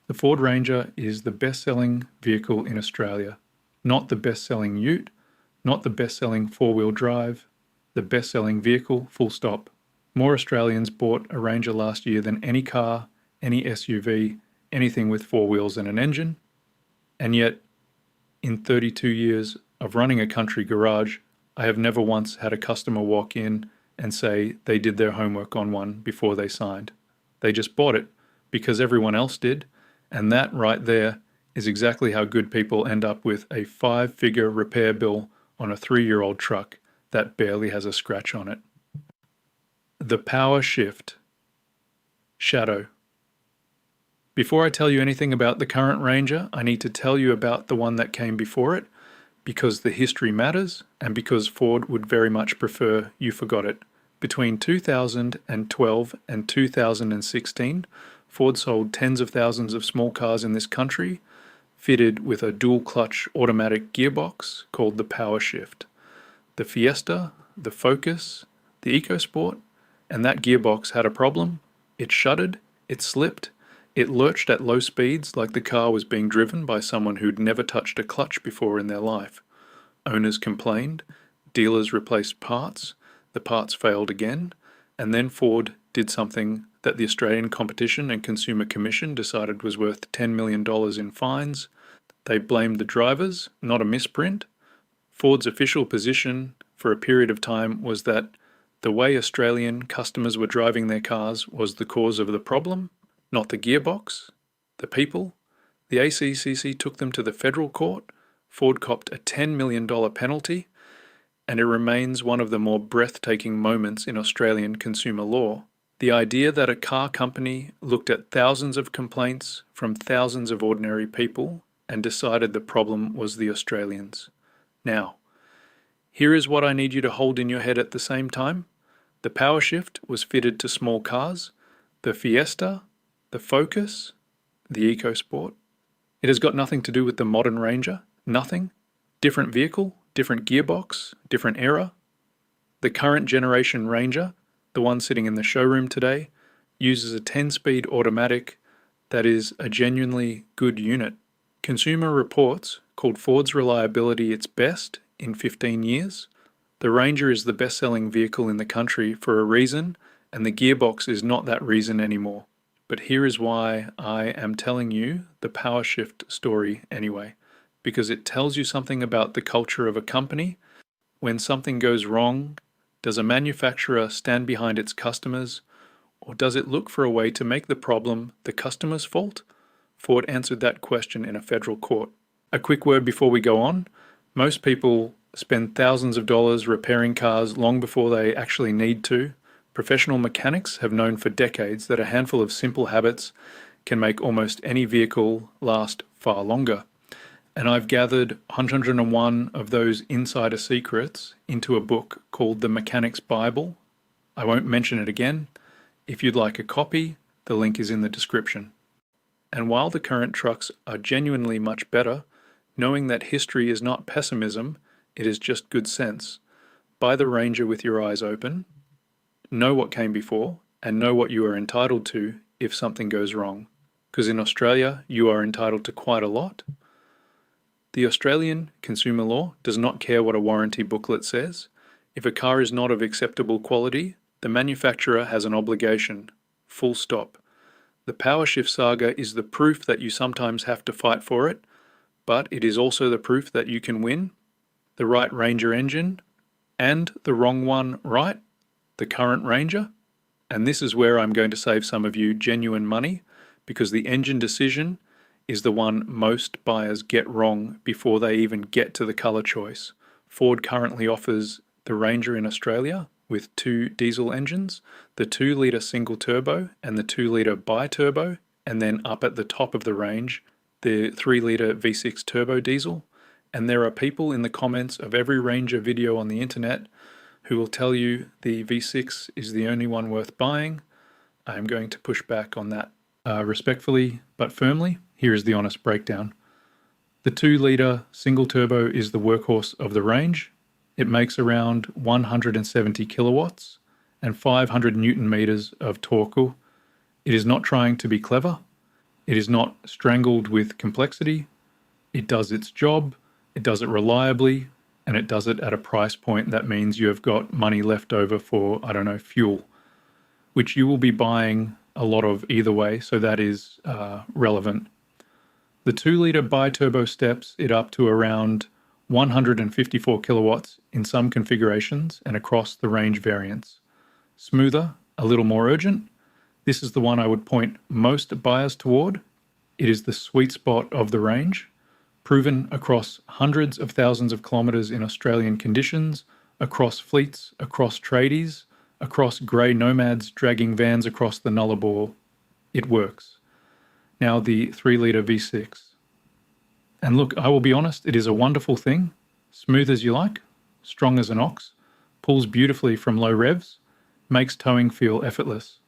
The Ford Ranger is the best-selling vehicle in Australia. Not the best-selling ute, not the best-selling four-wheel drive, the best-selling vehicle, full stop. More Australians bought a Ranger last year than any car, any SUV, anything with four wheels and an engine. And yet, in 32 years of running a country garage, I have never once had a customer walk in and say they did their homework on one before they signed. They just bought it because everyone else did, and that right there is exactly how good people end up with a 5-figure repair bill on a 3-year-old truck that barely has a scratch on it. The PowerShift. Shadow. Before I tell you anything about the current Ranger, I need to tell you about the one that came before it, because the history matters and because Ford would very much prefer you forgot it. Between 2012 and 2016, Ford sold tens of thousands of small cars in this country, fitted with a dual-clutch automatic gearbox called the PowerShift. The Fiesta, the Focus, the EcoSport, and that gearbox had a problem. It shuddered, it slipped, it lurched at low speeds like the car was being driven by someone who'd never touched a clutch before in their life. Owners complained, dealers replaced parts, the parts failed again, and then Ford did something that the Australian Competition and Consumer Commission decided was worth $10 million in fines. They blamed the drivers, not a misprint. Ford's official position for a period of time was that the way Australian customers were driving their cars was the cause of the problem, not the gearbox, the people. The ACCC took them to the federal court. Ford copped a $10 million penalty, and it remains one of the more breathtaking moments in Australian consumer law. The idea that a car company looked at thousands of complaints from thousands of ordinary people and decided the problem was the Australians. Now, here is what I need you to hold in your head at the same time. The PowerShift was fitted to small cars, the Fiesta, the Focus, the EcoSport. It has got nothing to do with the modern Ranger, nothing. Different vehicle, different gearbox, different era. The current generation Ranger, the one sitting in the showroom today, uses a 10-speed automatic that is a genuinely good unit. Consumer Reports called Ford's reliability its best in 15 years. The Ranger is the best-selling vehicle in the country for a reason, and the gearbox is not that reason anymore. But here is why I am telling you the PowerShift story anyway, because it tells you something about the culture of a company. When something goes wrong, does a manufacturer stand behind its customers, or does it look for a way to make the problem the customer's fault? Ford answered that question in a federal court. A quick word before we go on. Most people spend thousands of dollars repairing cars long before they actually need to. Professional mechanics have known for decades that a handful of simple habits can make almost any vehicle last far longer. And I've gathered 101 of those insider secrets into a book called The Mechanic's Bible. I won't mention it again. If you'd like a copy, the link is in the description. And while the current trucks are genuinely much better, knowing that history is not pessimism, it is just good sense. Buy the Ranger with your eyes open, know what came before, and know what you are entitled to if something goes wrong. Because in Australia, you are entitled to quite a lot. The Australian consumer law does not care what a warranty booklet says. If a car is not of acceptable quality, the manufacturer has an obligation. Full stop. The PowerShift saga is the proof that you sometimes have to fight for it, but it is also the proof that you can win. The right Ranger engine, and the wrong one right, the current Ranger. And this is where I'm going to save some of you genuine money, because the engine decision is the one most buyers get wrong before they even get to the color choice. Ford currently offers the Ranger in Australia with 2 diesel engines, the 2-litre single turbo and the 2-litre bi-turbo, and then up at the top of the range, the 3-litre V6 turbo diesel. And there are people in the comments of every Ranger video on the internet who will tell you the V6 is the only one worth buying. I'm going to push back on that respectfully but firmly. Here is the honest breakdown. The 2-litre single turbo is the workhorse of the range. It makes around 170 kilowatts and 500 newton meters of torque. It is not trying to be clever. It is not strangled with complexity. It does its job, it does it reliably, and it does it at a price point that means you have got money left over for, I don't know, fuel, which you will be buying a lot of either way, so that is relevant. The 2-litre bi-turbo steps it up to around 154 kilowatts in some configurations and across the range variants. Smoother, a little more urgent. This is the one I would point most buyers toward. It is the sweet spot of the range, proven across hundreds of thousands of kilometres in Australian conditions, across fleets, across tradies, across grey nomads dragging vans across the Nullarbor. It works. Now the 3-litre V6. And look, I will be honest, it is a wonderful thing. Smooth as you like, strong as an ox, pulls beautifully from low revs, makes towing feel effortless.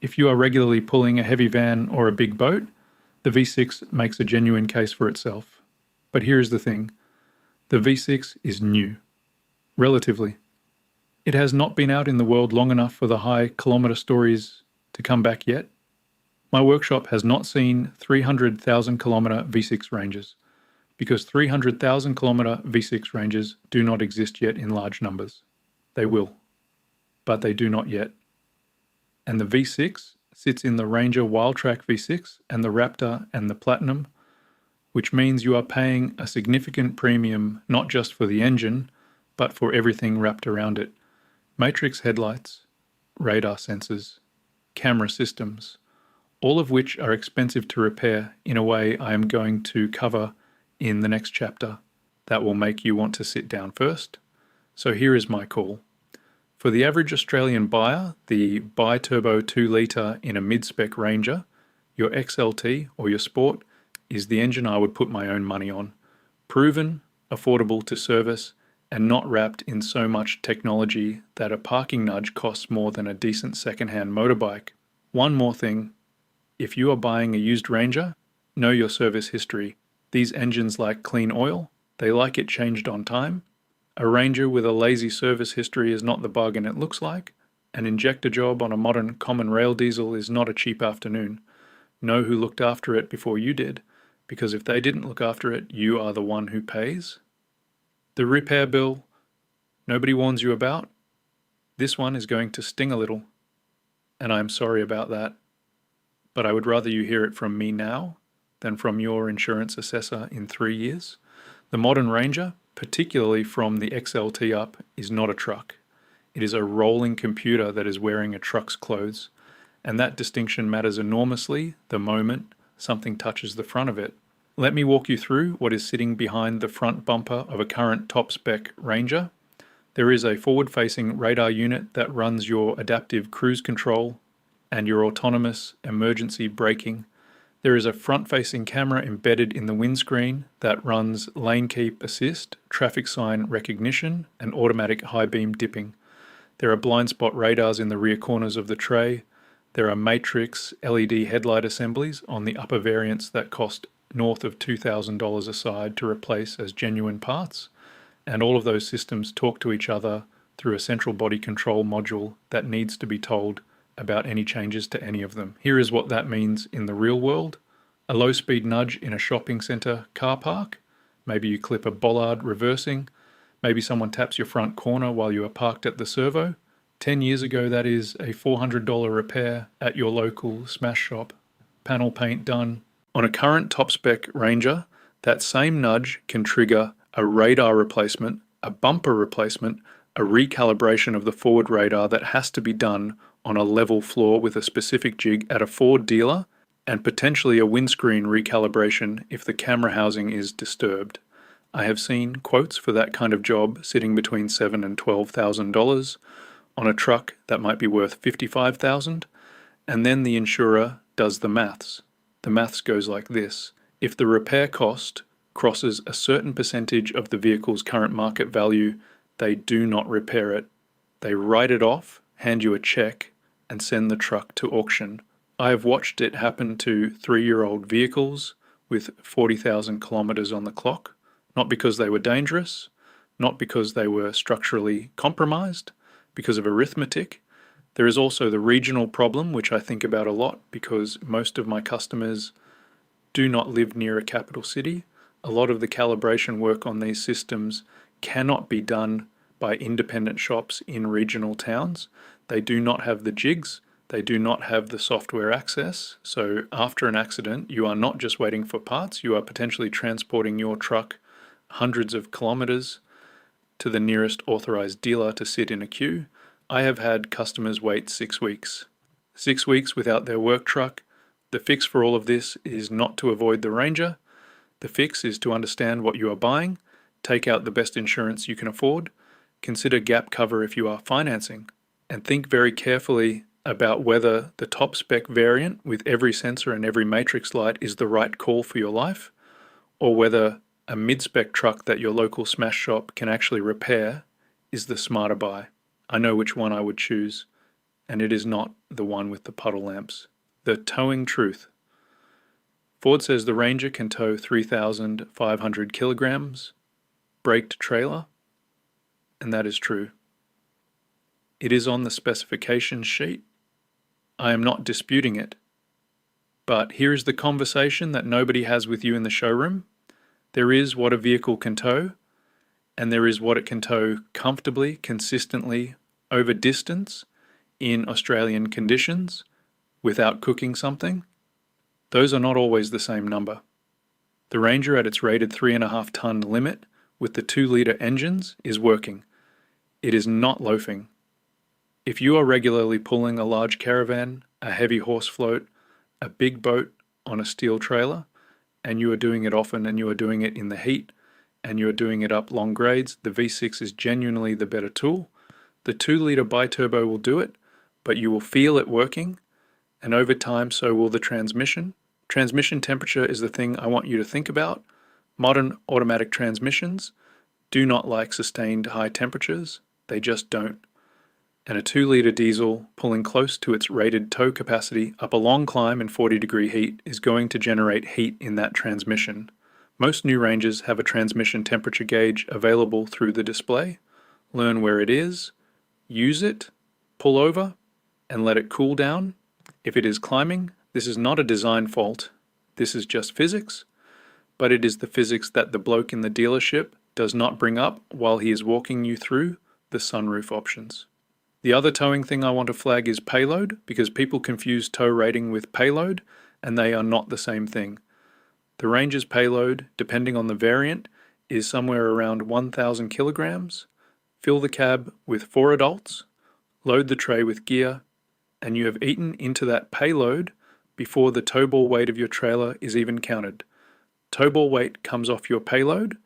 If you are regularly pulling a heavy van or a big boat, the V6 makes a genuine case for itself. But here is the thing. The V6 is new. Relatively. It has not been out in the world long enough for the high kilometre stories to come back yet. My workshop has not seen 300,000 kilometre V6 ranges, because 300,000 kilometre V6 ranges do not exist yet in large numbers. They will, but they do not yet. And the V6 sits in the Ranger Wildtrak V6 and the Raptor and the Platinum, which means you are paying a significant premium not just for the engine, but for everything wrapped around it. Matrix headlights, radar sensors, camera systems, all of which are expensive to repair in a way I am going to cover in the next chapter that will make you want to sit down first. So here is my call. For the average Australian buyer, the bi-turbo 2-litre in a mid-spec Ranger, your XLT or your Sport, is the engine I would put my own money on. Proven, affordable to service, and not wrapped in so much technology that a parking nudge costs more than a decent second-hand motorbike. One more thing. If you are buying a used Ranger, know your service history. These engines like clean oil. They like it changed on time. A Ranger with a lazy service history is not the bargain it looks like. An injector job on a modern common rail diesel is not a cheap afternoon. Know who looked after it before you did, because if they didn't look after it, you are the one who pays. The repair bill nobody warns you about. This one is going to sting a little, and I am sorry about that. But I would rather you hear it from me now than from your insurance assessor in 3 years. The modern Ranger, particularly from the XLT up, is not a truck. It is a rolling computer that is wearing a truck's clothes, and that distinction matters enormously the moment something touches the front of it. Let me walk you through what is sitting behind the front bumper of a current top-spec Ranger. There is a forward-facing radar unit that runs your adaptive cruise control and your autonomous emergency braking. There is a front-facing camera embedded in the windscreen that runs lane keep assist, traffic sign recognition, and automatic high beam dipping. There are blind spot radars in the rear corners of the tray. There are matrix LED headlight assemblies on the upper variants that cost north of $2,000 a side to replace as genuine parts. And all of those systems talk to each other through a central body control module that needs to be told about any changes to any of them. Here is what that means in the real world. A low-speed nudge in a shopping centre car park. Maybe you clip a bollard reversing. Maybe someone taps your front corner while you are parked at the servo. 10 years ago, that is a $400 repair at your local smash shop. Panel paint done. On a current top-spec Ranger, that same nudge can trigger a radar replacement, a bumper replacement, a recalibration of the forward radar that has to be done on a level floor with a specific jig at a Ford dealer, and potentially a windscreen recalibration if the camera housing is disturbed. I have seen quotes for that kind of job sitting between $7,000 and $12,000 on a truck that might be worth $55,000, and then the insurer does the maths. The maths goes like this. If the repair cost crosses a certain percentage of the vehicle's current market value, they do not repair it. They write it off, hand you a check, and send the truck to auction. I have watched it happen to 3-year-old vehicles with 40,000 kilometers on the clock, not because they were dangerous, not because they were structurally compromised, because of arithmetic. There is also the regional problem, which I think about a lot because most of my customers do not live near a capital city. A lot of the calibration work on these systems cannot be done by independent shops in regional towns. They do not have the jigs. They do not have the software access. So after an accident, you are not just waiting for parts, you are potentially transporting your truck hundreds of kilometers to the nearest authorized dealer to sit in a queue. I have had customers wait 6 weeks. 6 weeks without their work truck. The fix for all of this is not to avoid the Ranger. The fix is to understand what you are buying, take out the best insurance you can afford, consider gap cover if you are financing, and think very carefully about whether the top spec variant with every sensor and every matrix light is the right call for your life, or whether a mid-spec truck that your local smash shop can actually repair is the smarter buy. I know which one I would choose, and it is not the one with the puddle lamps. The towing truth. Ford says the Ranger can tow 3,500 kilograms, braked trailer, and that is true. It is on the specifications sheet. I am not disputing it. But here is the conversation that nobody has with you in the showroom. There is what a vehicle can tow, and there is what it can tow comfortably, consistently, over distance, in Australian conditions, without cooking something. Those are not always the same number. The Ranger at its rated 3.5 ton limit with the 2-litre engines is working. It is not loafing. If you are regularly pulling a large caravan, a heavy horse float, a big boat on a steel trailer, and you are doing it often and you are doing it in the heat, and you are doing it up long grades, the V6 is genuinely the better tool. The 2-litre biturbo will do it, but you will feel it working, and over time so will the transmission. Transmission temperature is the thing I want you to think about. Modern automatic transmissions do not like sustained high temperatures. They just don't. And a 2-litre diesel pulling close to its rated tow capacity up a long climb in 40-degree heat is going to generate heat in that transmission. Most new Rangers have a transmission temperature gauge available through the display. Learn where it is, use it, pull over, and let it cool down. If it is climbing, this is not a design fault. This is just physics, but it is the physics that the bloke in the dealership does not bring up while he is walking you through the sunroof options. The other towing thing I want to flag is payload, because people confuse tow rating with payload, and they are not the same thing. The Ranger's payload, depending on the variant, is somewhere around 1,000 kilograms. Fill the cab with 4 adults, load the tray with gear, and you have eaten into that payload before the tow ball weight of your trailer is even counted. Tow ball weight comes off your payload.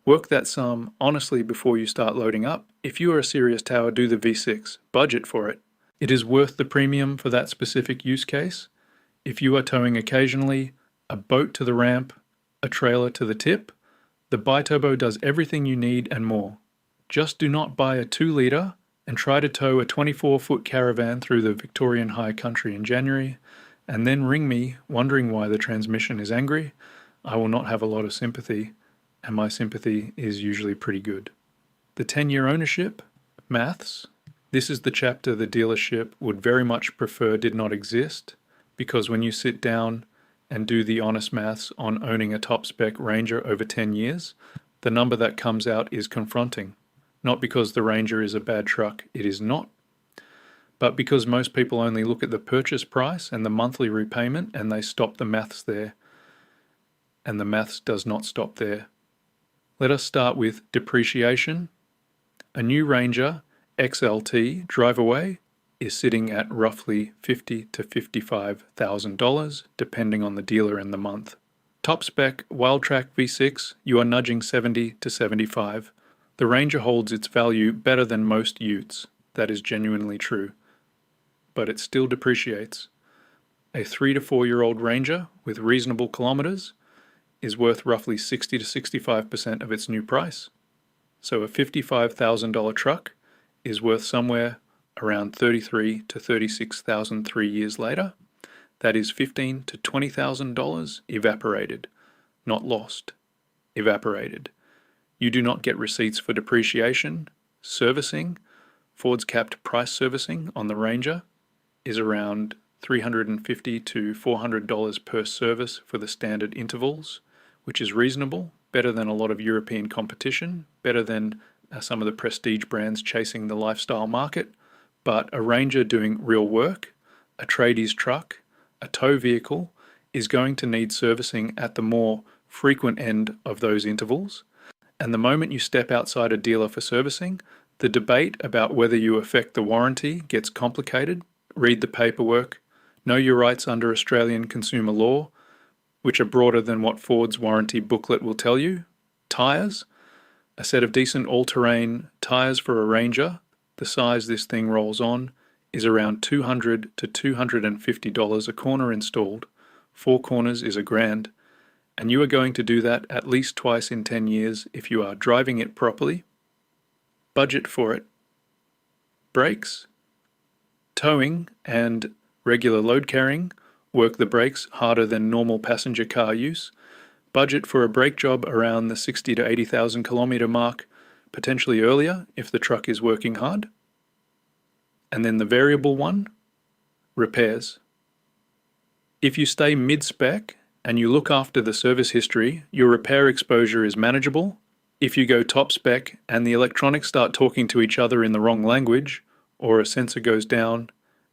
Work that sum honestly before you start loading up. If you are a serious tower, do the V6. Budget for it. It is worth the premium for that specific use case. If you are towing occasionally, a boat to the ramp, a trailer to the tip, the biturbo does everything you need and more. Just do not buy a 2-litre and try to tow a 24-foot caravan through the Victorian high country in January, and then ring me wondering why the transmission is angry. I will not have a lot of sympathy, and my sympathy is usually pretty good. The 10-year ownership, maths. This is the chapter the dealership would very much prefer did not exist, because when you sit down and do the honest maths on owning a top-spec Ranger over 10 years, the number that comes out is confronting. Not because the Ranger is a bad truck, it is not, but because most people only look at the purchase price and the monthly repayment and they stop the maths there. And the maths does not stop there. Let us start with depreciation. A new Ranger XLT drive-away is sitting at roughly $50,000 to $55,000, depending on the dealer and the month. Top spec Wildtrak V6, you are nudging $70,000 to $75,000. The Ranger holds its value better than most utes. That is genuinely true. But it still depreciates. A 3 to 4 year old Ranger with reasonable kilometers is worth roughly 60 to 65% of its new price. So a $55,000 truck is worth somewhere around $33,000 to $36,000 3 years later. That is $15,000 to $20,000 evaporated, not lost, evaporated. You do not get receipts for depreciation. Servicing, Ford's capped price servicing on the Ranger is around $350 to $400 per service for the standard intervals, which is reasonable, better than a lot of European competition, better than some of the prestige brands chasing the lifestyle market. But a Ranger doing real work, a tradies truck, a tow vehicle is going to need servicing at the more frequent end of those intervals. And the moment you step outside a dealer for servicing, the debate about whether you affect the warranty gets complicated. Read the paperwork, know your rights under Australian consumer law, which are broader than what Ford's warranty booklet will tell you. Tyres, a set of decent all-terrain tyres for a Ranger, the size this thing rolls on, is around $200 to $250 a corner installed. 4 corners is $1,000, and you are going to do that at least twice in 10 years if you are driving it properly. Budget for it. Brakes, towing and regular load carrying work the brakes harder than normal passenger car use. Budget for a brake job around the 60 to 80,000 kilometre mark, potentially earlier if the truck is working hard. And then the variable one, repairs. If you stay mid-spec and you look after the service history, your repair exposure is manageable. If you go top spec and the electronics start talking to each other in the wrong language, or a sensor goes down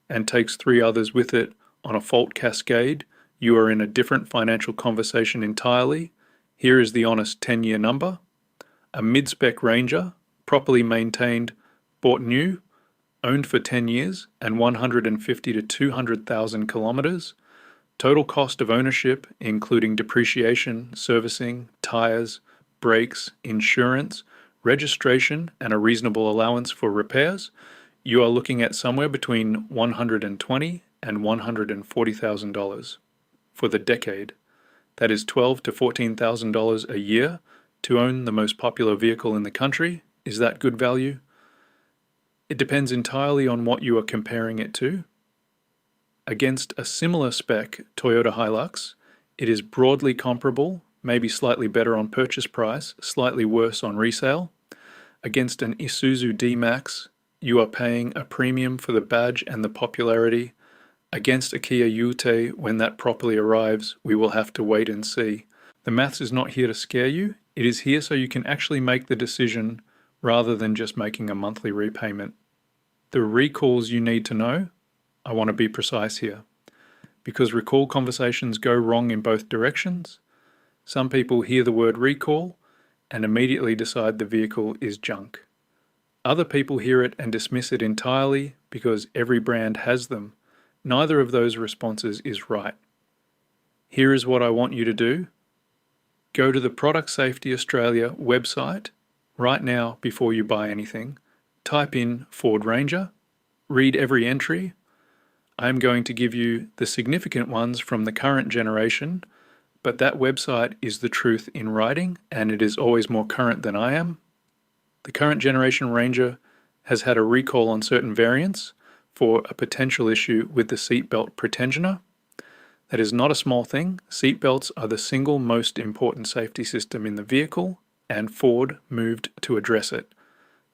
and takes 3 others with it on a fault cascade, you are in a different financial conversation entirely. Here is the honest 10-year number. A mid-spec Ranger, properly maintained, bought new, owned for 10 years and 150 to 200,000 kilometers. Total cost of ownership, including depreciation, servicing, tires, brakes, insurance, registration, and a reasonable allowance for repairs, you are looking at somewhere between $120,000 and $140,000 for the decade. That is $12,000 to $14,000 a year to own the most popular vehicle in the country. Is that good value? It depends entirely on what you are comparing it to. Against a similar spec Toyota Hilux, it is broadly comparable, maybe slightly better on purchase price, slightly worse on resale. Against an Isuzu D-Max, you are paying a premium for the badge and the popularity. Against a Kia Yute, when that properly arrives, we will have to wait and see. The maths is not here to scare you. It is here so you can actually make the decision rather than just making a monthly repayment. The recalls you need to know, I want to be precise here, because recall conversations go wrong in both directions. Some people hear the word recall and immediately decide the vehicle is junk. Other people hear it and dismiss it entirely because every brand has them. Neither of those responses is right. Here is what I want you to do. Go to the Product Safety Australia website right now before you buy anything. Type in Ford Ranger, read every entry. I am going to give you the significant ones from the current generation, but that website is the truth in writing, and it is always more current than I am. The current generation Ranger has had a recall on certain variants for a potential issue with the seatbelt pretensioner. That is not a small thing. Seatbelts are the single most important safety system in the vehicle, and Ford moved to address it.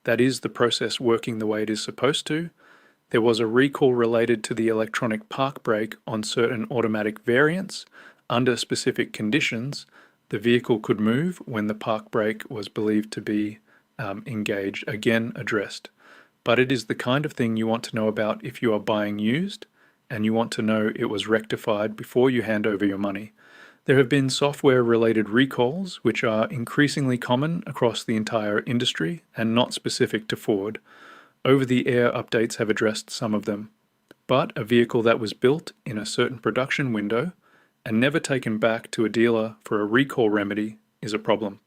That is the process working the way it is supposed to. There was a recall related to the electronic park brake on certain automatic variants. Under specific conditions, the vehicle could move when the park brake was believed to be engaged, again addressed. But it is the kind of thing you want to know about if you are buying used, and you want to know it was rectified before you hand over your money. There have been software-related recalls, which are increasingly common across the entire industry and not specific to Ford. Over-the-air updates have addressed some of them. But a vehicle that was built in a certain production window and never taken back to a dealer for a recall remedy is a problem.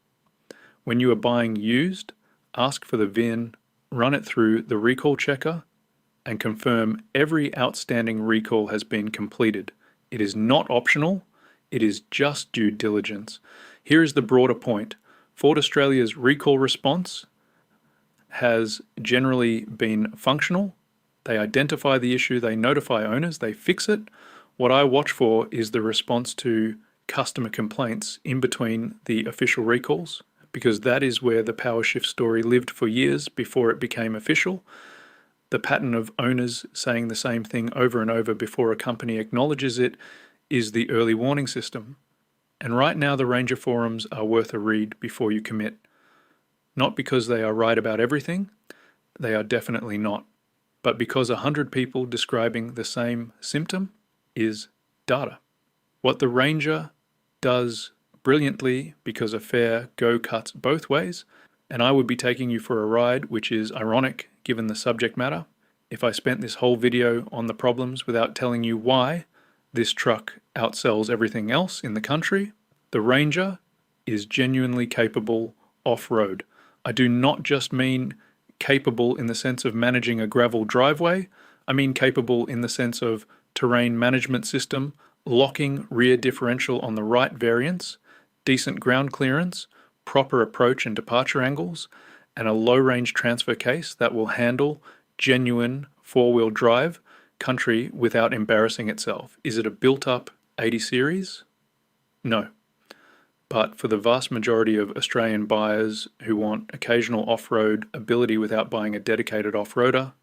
When you are buying used, ask for the VIN, run it through the recall checker, and confirm every outstanding recall has been completed. It is not optional, it is just due diligence. Here is the broader point. Ford Australia's recall response has generally been functional. They identify the issue, they notify owners, they fix it. What I watch for is the response to customer complaints in between the official recalls, because that is where the PowerShift story lived for years before it became official. The pattern of owners saying the same thing over and over before a company acknowledges it is the early warning system. And right now the Ranger forums are worth a read before you commit. Not because they are right about everything, they are definitely not, but because 100 people describing the same symptom is data. What the Ranger does brilliantly, because a fair go cuts both ways, and I would be taking you for a ride, which is ironic given the subject matter, if I spent this whole video on the problems without telling you why this truck outsells everything else in the country. The Ranger is genuinely capable off-road. I do not just mean capable in the sense of managing a gravel driveway, I mean capable in the sense of terrain management system, locking rear differential on the right variance, decent ground clearance, proper approach and departure angles, and a low-range transfer case that will handle genuine four-wheel drive country without embarrassing itself. Is it a built-up 80 series? No. But for the vast majority of Australian buyers who want occasional off-road ability without buying a dedicated off-roader,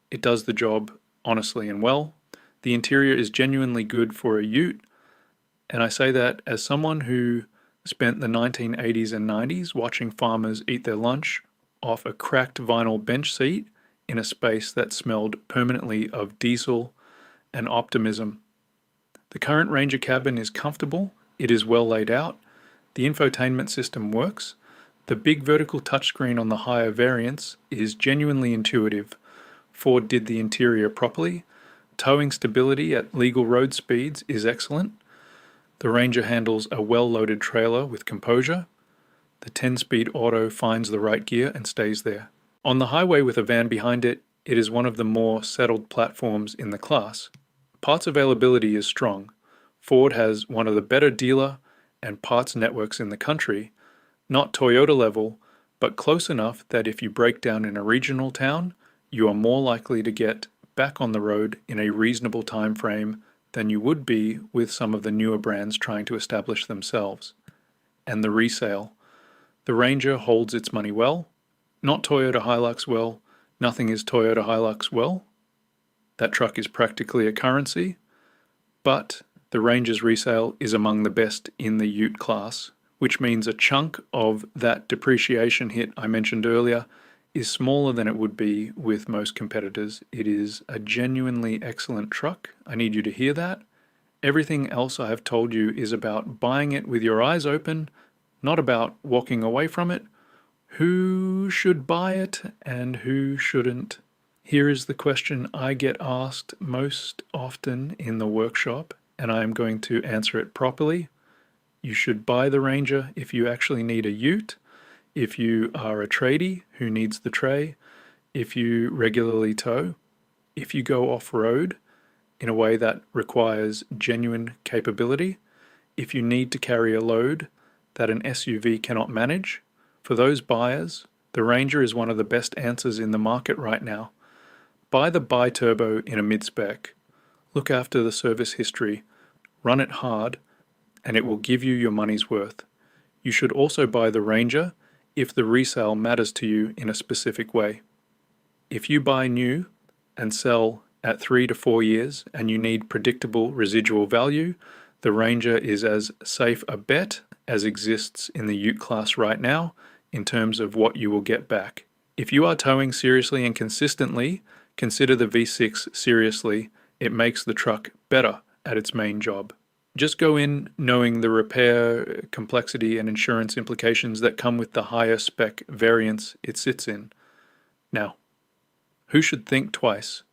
it does the job honestly and well. The interior is genuinely good for a ute, and I say that as someone who spent the 1980s and 90s watching farmers eat their lunch off a cracked vinyl bench seat in a space that smelled permanently of diesel and optimism. The current Ranger cabin is comfortable, it is well laid out, the infotainment system works, the big vertical touchscreen on the higher variants is genuinely intuitive. Ford did the interior properly, towing stability at legal road speeds is excellent, the Ranger handles a well-loaded trailer with composure, the 10-speed auto finds the right gear and stays there. On the highway with a van behind it, it is one of the more settled platforms in the class. Parts availability is strong. Ford has one of the better dealer and parts networks in the country, not Toyota level, but close enough that if you break down in a regional town, you are more likely to get back on the road in a reasonable time frame than you would be with some of the newer brands trying to establish themselves. And the resale. The Ranger holds its money well, not Toyota Hilux well, nothing is Toyota Hilux well. That truck is practically a currency, but the Ranger's resale is among the best in the ute class, which means a chunk of that depreciation hit I mentioned earlier is smaller than it would be with most competitors. It is a genuinely excellent truck. I need you to hear that. Everything else I have told you is about buying it with your eyes open, not about walking away from it. Who should buy it and who shouldn't? Here is the question I get asked most often in the workshop, and I am going to answer it properly. You should buy the Ranger if you actually need a ute, if you are a tradie who needs the tray, if you regularly tow, if you go off-road in a way that requires genuine capability, if you need to carry a load that an SUV cannot manage. For those buyers, the Ranger is one of the best answers in the market right now. Buy the bi-turbo in a mid-spec. Look after the service history, run it hard, and it will give you your money's worth. You should also buy the Ranger if the resale matters to you in a specific way. If you buy new and sell at 3 to 4 years and you need predictable residual value, the Ranger is as safe a bet as exists in the ute class right now in terms of what you will get back. If you are towing seriously and consistently, consider the V6 seriously. It makes the truck better at its main job. Just go in knowing the repair, complexity, and insurance implications that come with the higher spec variants it sits in. Now, who should think twice?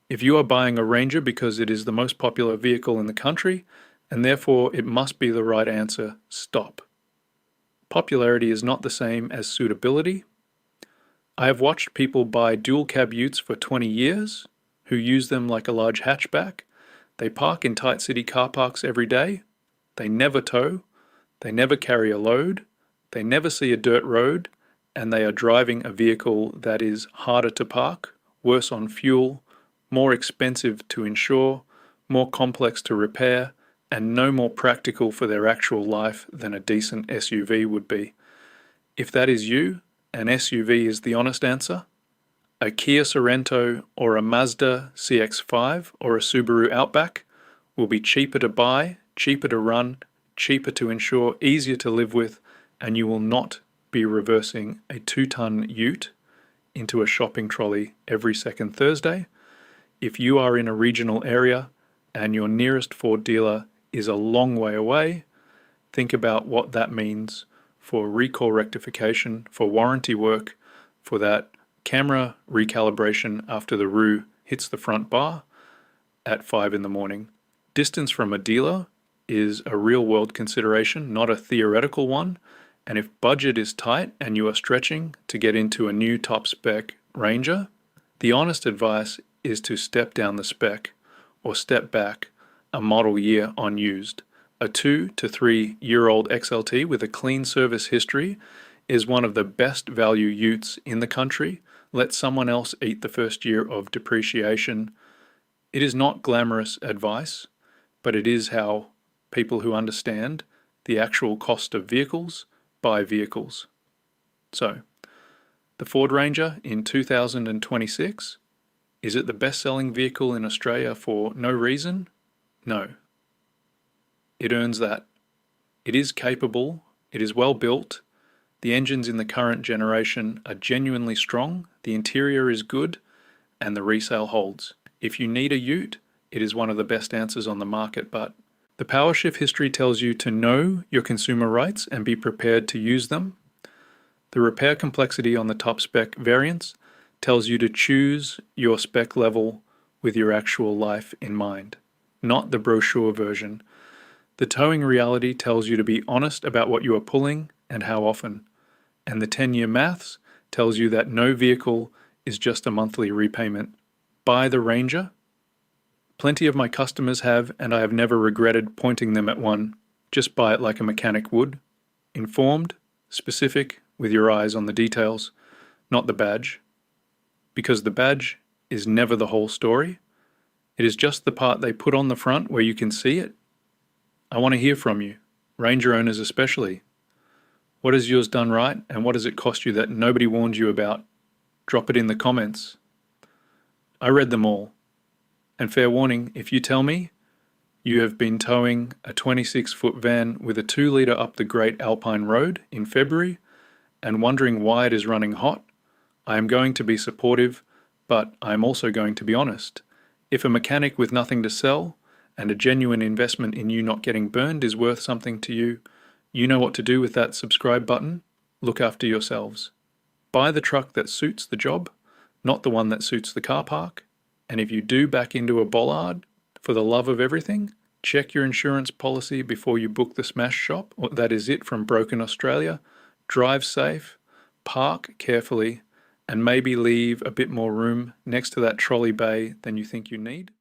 If you are buying a Ranger because it is the most popular vehicle in the country, and therefore it must be the right answer, stop. Popularity is not the same as suitability. I have watched people buy dual cab utes for 20 years, who use them like a large hatchback. They park in tight city car parks every day. They never tow. They never carry a load. They never see a dirt road. And they are driving a vehicle that is harder to park, worse on fuel, more expensive to insure, more complex to repair, and no more practical for their actual life than a decent SUV would be. If that is you, and SUV is the honest answer, A Kia Sorento or a Mazda CX-5 or a Subaru Outback will be cheaper to buy, cheaper to run, cheaper to insure, easier to live with, and you will not be reversing a 2-ton ute into a shopping trolley every second Thursday. If you are in a regional area and your nearest Ford dealer is a long way away, think about what that means for recall rectification, for warranty work, for that camera recalibration after the roue hits the front bar at 5 in the morning. Distance from a dealer is a real world consideration, not a theoretical one. And if budget is tight and you are stretching to get into a new top spec Ranger, the honest advice is to step down the spec or step back a model year on used. A 2 to 3 year old XLT with a clean service history is one of the best value utes in the country. Let someone else eat the first year of depreciation. It is not glamorous advice, but it is how people who understand the actual cost of vehicles buy vehicles. So, the Ford Ranger in 2026, is it the best-selling vehicle in Australia for no reason? No. It earns that. It is capable, it is well built. The engines in the current generation are genuinely strong, the interior is good, and the resale holds. If you need a ute, it is one of the best answers on the market, but the PowerShift history tells you to know your consumer rights and be prepared to use them. The repair complexity on the top spec variants tells you to choose your spec level with your actual life in mind, not the brochure version. The towing reality tells you to be honest about what you are pulling and how often. And the 10-year maths tells you that no vehicle is just a monthly repayment. Buy the Ranger. Plenty of my customers have, and I have never regretted pointing them at one. Just buy it like a mechanic would. Informed, specific, with your eyes on the details, not the badge. Because the badge is never the whole story. It is just the part they put on the front where you can see it. I want to hear from you, Ranger owners especially. What has yours done right, and what does it cost you that nobody warned you about? Drop it in the comments. I read them all. And fair warning, if you tell me you have been towing a 26-foot van with a 2-litre up the Great Alpine Road in February and wondering why it is running hot, I am going to be supportive, but I am also going to be honest. If a mechanic with nothing to sell and a genuine investment in you not getting burned is worth something to you, you know what to do with that subscribe button. Look after yourselves. Buy the truck that suits the job, not the one that suits the car park. And if you do back into a bollard, for the love of everything, check your insurance policy before you book the smash shop. That is it from Broken Australia. Drive safe, park carefully, and maybe leave a bit more room next to that trolley bay than you think you need.